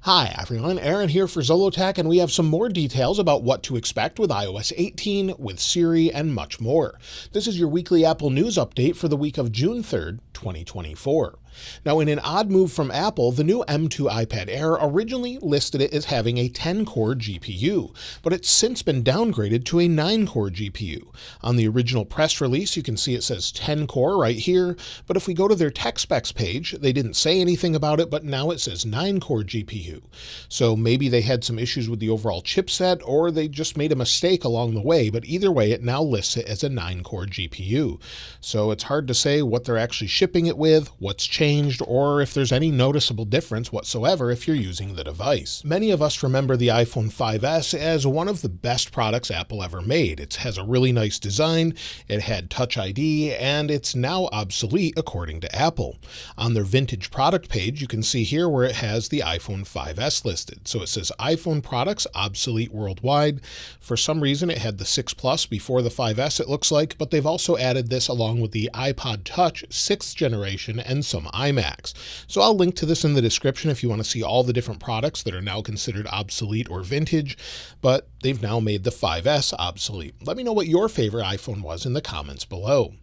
Hi everyone, Aaron here for Zollotech, and we have some more details about what to expect with iOS 18, with Siri, and much more. This is your weekly Apple News update for the week of June 3rd, 2024. Now, in an odd move from Apple, the new M2 iPad Air originally listed it as having a 10-core GPU, but it's since been downgraded to a 9-core GPU. On the original press release, you can see it says 10-core right here, but if we go to their tech specs page, they didn't say anything about it, but now it says 9-core GPU. So maybe they had some issues with the overall chipset, or they just made a mistake along the way, but either way, it now lists it as a 9-core GPU. So it's hard to say what they're actually shipping it with, what's changed, or if there's any noticeable difference whatsoever if you're using the device. Many of us remember the iPhone 5S as one of the best products Apple ever made. It has a really nice design, it had Touch ID, and it's now obsolete according to Apple. On their vintage product page, you can see here where it has the iPhone 5S listed. So it says iPhone products obsolete worldwide. For some reason, it had the 6 Plus before the 5S, it looks like, but they've also added this along with the iPod Touch 6th generation and some iMacs. So I'll link to this in the description if you want to see all the different products that are now considered obsolete or vintage, but they've now made the 5S obsolete. Let me know what your favorite iPhone was in the comments below.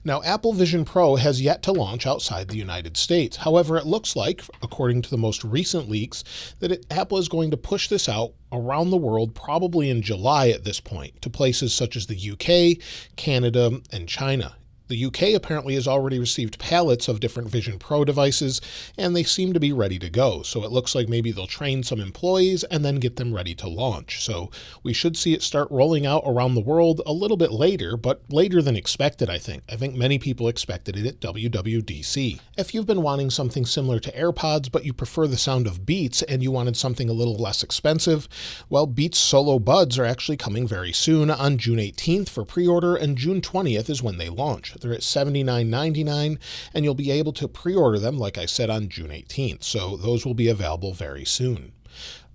Now, Apple Vision Pro has yet to launch outside the United States. However, it looks like, according to the most recent leaks, that Apple is going to push this out around the world probably in July at this point, to places such as the UK, Canada, and China. The UK apparently has already received pallets of different Vision Pro devices, and they seem to be ready to go. So it looks like maybe they'll train some employees and then get them ready to launch. So we should see it start rolling out around the world a little bit later, but later than expected, I think. I think many people expected it at WWDC. If you've been wanting something similar to AirPods, but you prefer the sound of Beats and you wanted something a little less expensive, well, Beats Solo Buds are actually coming very soon on June 18th for pre-order, and June 20th is when they launch. They're at $79.99, and you'll be able to pre-order them, like I said, on June 18th. So those will be available very soon.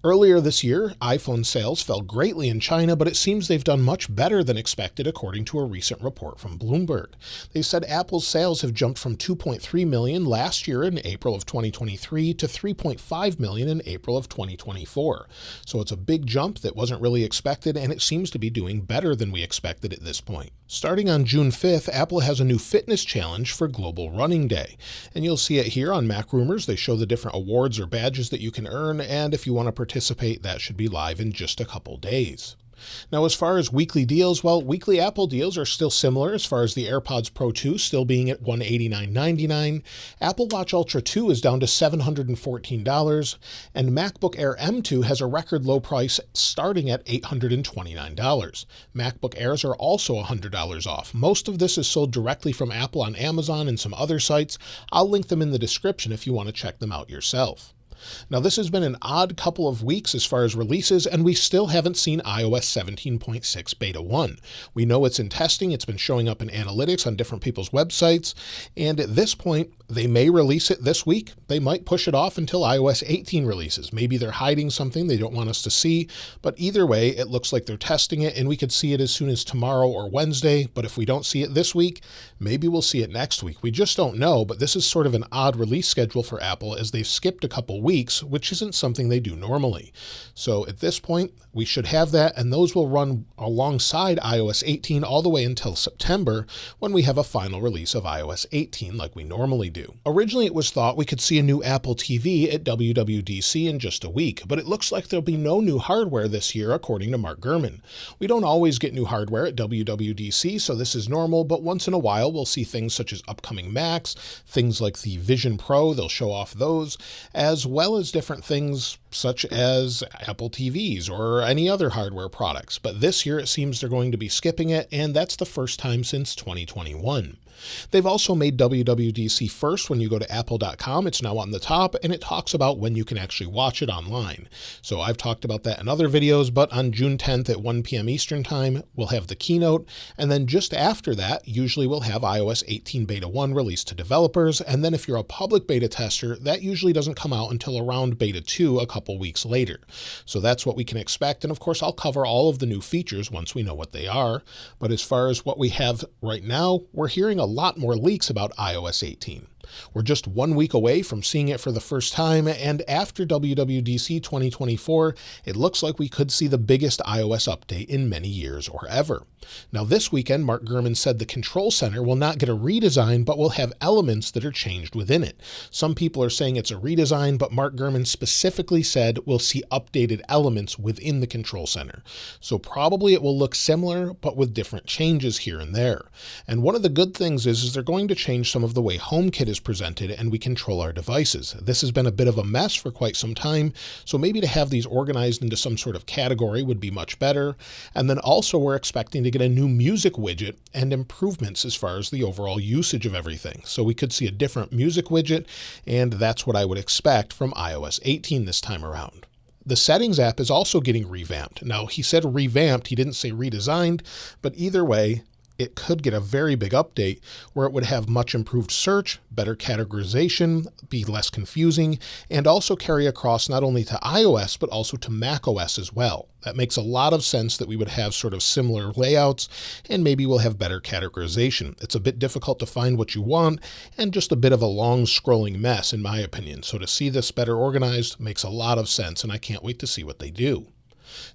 Earlier this year, iPhone sales fell greatly in China, but it seems they've done much better than expected according to a recent report from Bloomberg. They said Apple's sales have jumped from 2.3 million last year in April of 2023 to 3.5 million in April of 2024. So it's a big jump that wasn't really expected, and it seems to be doing better than we expected at this point. Starting on June 5th, Apple has a new fitness challenge for Global Running Day. And you'll see it here on MacRumors. They show the different awards or badges that you can earn, and if you want to participate, that should be live in just a couple days. Now, as far as weekly deals, well, weekly Apple deals are still similar as far as the AirPods Pro 2 still being at $189.99. Apple Watch Ultra 2 is down to $714, and MacBook Air M2 has a record low price starting at $829. MacBook Airs are also $100 off. Most of this is sold directly from Apple on Amazon and some other sites. I'll link them in the description if you want to check them out yourself. Now, this has been an odd couple of weeks as far as releases, and we still haven't seen iOS 17.6 Beta 1. We know it's in testing, it's been showing up in analytics on different people's websites, and at this point, they may release it this week. They might push it off until iOS 18 releases. Maybe they're hiding something they don't want us to see, but either way, it looks like they're testing it, and we could see it as soon as tomorrow or Wednesday, but if we don't see it this week, maybe we'll see it next week. We just don't know, but this is sort of an odd release schedule for Apple as they've skipped a couple weeks, which isn't something they do normally. So at this point, we should have that, and those will run alongside iOS 18 all the way until September, when we have a final release of iOS 18 like we normally do. Originally, it was thought we could see a new Apple TV at WWDC in just a week, but it looks like there'll be no new hardware this year, according to Mark Gurman. We don't always get new hardware at WWDC, so this is normal, but once in a while, we'll see things such as upcoming Macs, things like the Vision Pro, they'll show off those, as well as different things such as Apple TVs or any other hardware products. But this year, it seems they're going to be skipping it, and that's the first time since 2021. They've also made WWDC first. When you go to apple.com, it's now on the top, and it talks about when you can actually watch it online. So I've talked about that in other videos, but on June 10th at 1 p.m. Eastern Time, we'll have the keynote, and then just after that, usually we'll have iOS 18 Beta 1 released to developers, and then if you're a public beta tester, that usually doesn't come out until around Beta 2 a couple weeks later. So that's what we can expect, and of course I'll cover all of the new features once we know what they are, but as far as what we have right now, we're hearing a lot more leaks about iOS 18. We're just 1 week away from seeing it for the first time, and after WWDC 2024, it looks like we could see the biggest iOS update in many years or ever. Now this weekend, Mark Gurman said the Control Center will not get a redesign, but will have elements that are changed within it. Some people are saying it's a redesign, but Mark Gurman specifically said we'll see updated elements within the Control Center. So probably it will look similar, but with different changes here and there. And one of the good things is they're going to change some of the way HomeKit is presented and we control our devices. This has been a bit of a mess for quite some time, so maybe to have these organized into some sort of category would be much better. And then also we're expecting to get a new music widget and improvements as far as the overall usage of everything. So we could see a different music widget, and that's what I would expect from iOS 18 this time around. The Settings app is also getting revamped. Now, he said revamped, he didn't say redesigned, but either way, it could get a very big update where it would have much improved search, better categorization, be less confusing, and also carry across not only to iOS, but also to macOS as well. That makes a lot of sense that we would have sort of similar layouts, and maybe we'll have better categorization. It's a bit difficult to find what you want, and just a bit of a long scrolling mess in my opinion. So to see this better organized makes a lot of sense, and I can't wait to see what they do.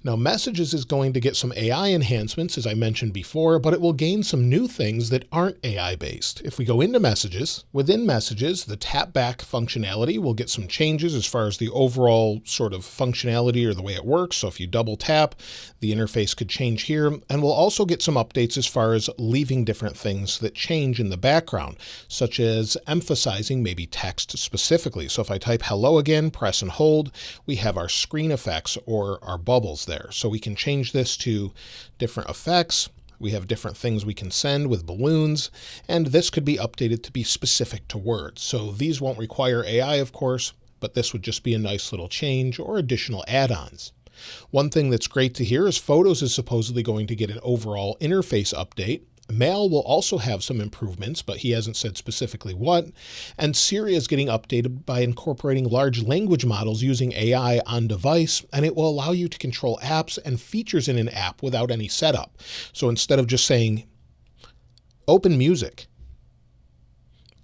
Now, Messages is going to get some AI enhancements, as I mentioned before, but it will gain some new things that aren't AI-based. If we go into Messages, within Messages, the tap back functionality will get some changes as far as the overall sort of functionality or the way it works. So if you double tap, the interface could change here, and we'll also get some updates as far as leaving different things that change in the background, such as emphasizing maybe text specifically. So if I type hello again, press and hold, we have our screen effects or our bubbles there. So we can change this to different effects. We have different things we can send with balloons, and this could be updated to be specific to words. So these won't require AI, of course, but this would just be a nice little change or additional add-ons. One thing that's great to hear is Photos is supposedly going to get an overall interface update. Mail will also have some improvements, but he hasn't said specifically what. And Siri is getting updated by incorporating large language models using AI on device, and it will allow you to control apps and features in an app without any setup. So instead of just saying, open music,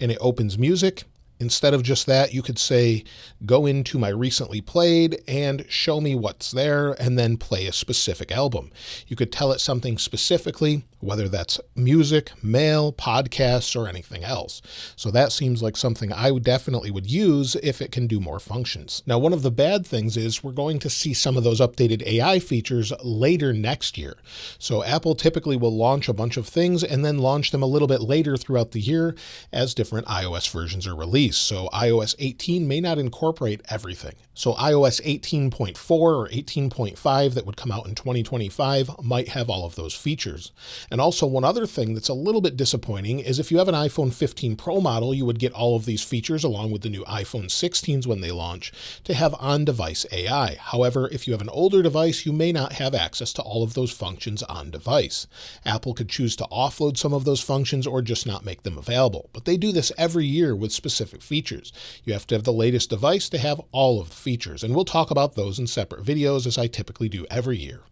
and it opens music, instead of just that, you could say, go into my recently played and show me what's there, and then play a specific album. You could tell it something specifically, whether that's music, mail, podcasts, or anything else. So that seems like something I definitely would use if it can do more functions. Now, one of the bad things is we're going to see some of those updated AI features later next year. So Apple typically will launch a bunch of things and then launch them a little bit later throughout the year as different iOS versions are released. So iOS 18 may not incorporate everything. So iOS 18.4 or 18.5 that would come out in 2025 might have all of those features. And also one other thing that's a little bit disappointing is if you have an iPhone 15 Pro model, you would get all of these features along with the new iPhone 16s when they launch to have on-device AI. However, if you have an older device, you may not have access to all of those functions on device. Apple could choose to offload some of those functions or just not make them available. But they do this every year with specific features. You have to have the latest device to have all of the features, and we'll talk about those in separate videos as I typically do every year.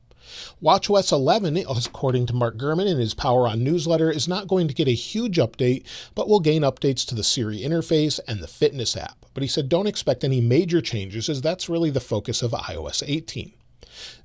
watchOS 11, according to Mark Gurman in his Power On newsletter, is not going to get a huge update, but will gain updates to the Siri interface and the Fitness app. But he said don't expect any major changes as that's really the focus of iOS 18.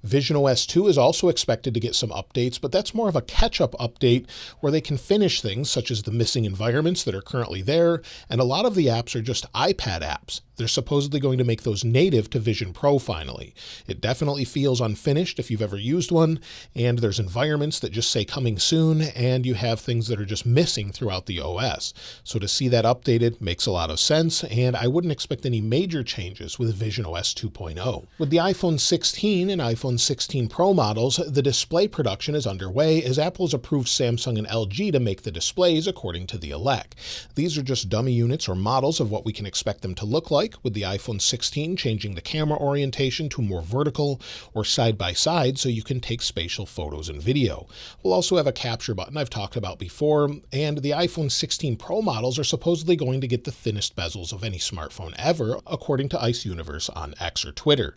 visionOS 2 is also expected to get some updates, but that's more of a catch-up update where they can finish things such as the missing environments that are currently there, and a lot of the apps are just iPad apps. They're supposedly going to make those native to Vision Pro finally. It definitely feels unfinished if you've ever used one, and there's environments that just say coming soon, and you have things that are just missing throughout the OS. So to see that updated makes a lot of sense, and I wouldn't expect any major changes with visionOS 2.0. With the iPhone 16 and iPhone 16 Pro models, the display production is underway as Apple has approved Samsung and LG to make the displays according to the elec. These are just dummy units or models of what we can expect them to look like, with the iPhone 16 changing the camera orientation to more vertical or side by side so you can take spatial photos and video. We'll also have a capture button I've talked about before, and the iPhone 16 Pro models are supposedly going to get the thinnest bezels of any smartphone ever, according to Ice Universe on X or Twitter.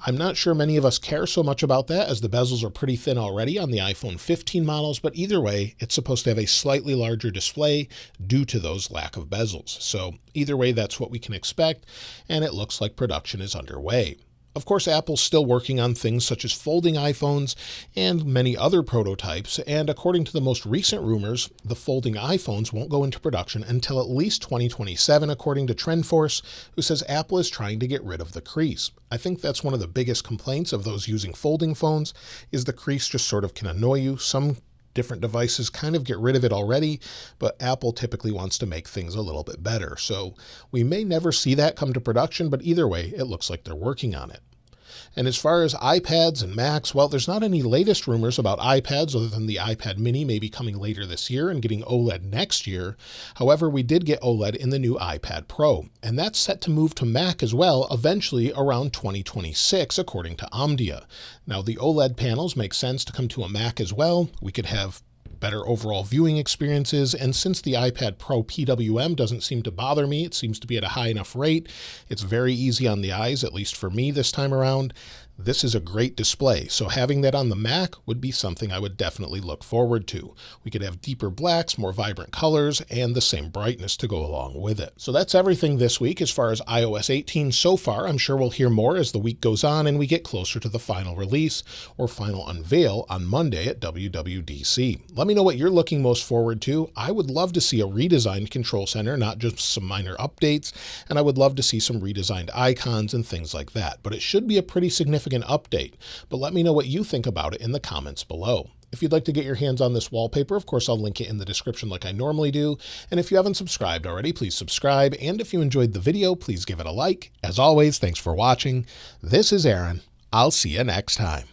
I'm not sure many of us care so much about that, as the bezels are pretty thin already on the iPhone 15 models, but either way, it's supposed to have a slightly larger display due to those lack of bezels. So either way, that's what we can expect, and it looks like production is underway. Of course, Apple's still working on things such as folding iPhones and many other prototypes, and according to the most recent rumors, the folding iPhones won't go into production until at least 2027, according to TrendForce, who says Apple is trying to get rid of the crease. I think that's one of the biggest complaints of those using folding phones, is the crease just sort of can annoy you. Some different devices kind of get rid of it already, but Apple typically wants to make things a little bit better. So we may never see that come to production, but either way, it looks like they're working on it. And as far as iPads and Macs, well, there's not any latest rumors about iPads other than the iPad mini may be coming later this year and getting OLED next year. However, we did get OLED in the new iPad Pro, and that's set to move to Mac as well eventually around 2026, according to Omdia. Now, the OLED panels make sense to come to a Mac as well. We could have better overall viewing experiences, and since the iPad Pro PWM doesn't seem to bother me, it seems to be at a high enough rate, it's very easy on the eyes, at least for me this time around. This is a great display, so having that on the Mac would be something I would definitely look forward to. We could have deeper blacks, more vibrant colors, and the same brightness to go along with it. So that's everything this week as far as iOS 18 so far. I'm sure we'll hear more as the week goes on and we get closer to the final release or final unveil on Monday at WWDC. Let me know what you're looking most forward to. I would love to see a redesigned control center, not just some minor updates, and I would love to see some redesigned icons and things like that. But it should be a pretty significant update. But let me know what you think about it in the comments below. If you'd like to get your hands on this wallpaper, of course, I'll link it in the description like I normally do. And if you haven't subscribed already, please subscribe. And if you enjoyed the video, please give it a like. As always, thanks for watching. This is Aaron. I'll see you next time.